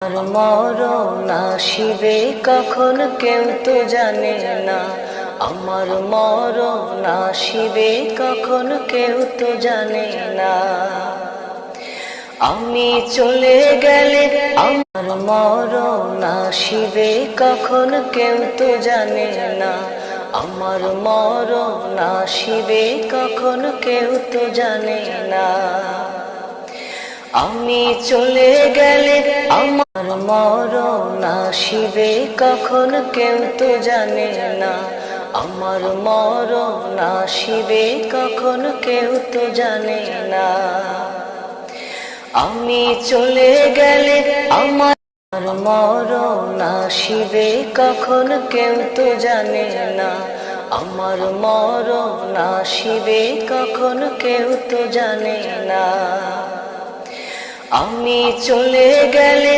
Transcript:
আর মরণ আসিবে কখন কেউ তো জানে না, আমার মরণ আসিবে কখন কেউ তো জানে না। আমি চলে গেলে আমার মরণ আসিবে কখন কেউ তো জানে না, আমার মরণ আসিবে কখন কেউ তো জানে না। আমি চলে গেলে আমার মরণ আসিবে কখন কেউ তো জানে না, আমার মরণ আসিবে কখন কেউ তো জানে না। আমি চলে গেলে আমার মরণ আসিবে কখন কেউ তো জানে না, আমার মরণ আসিবে কখন কেউ তো জানে না। আমি চলে গেলে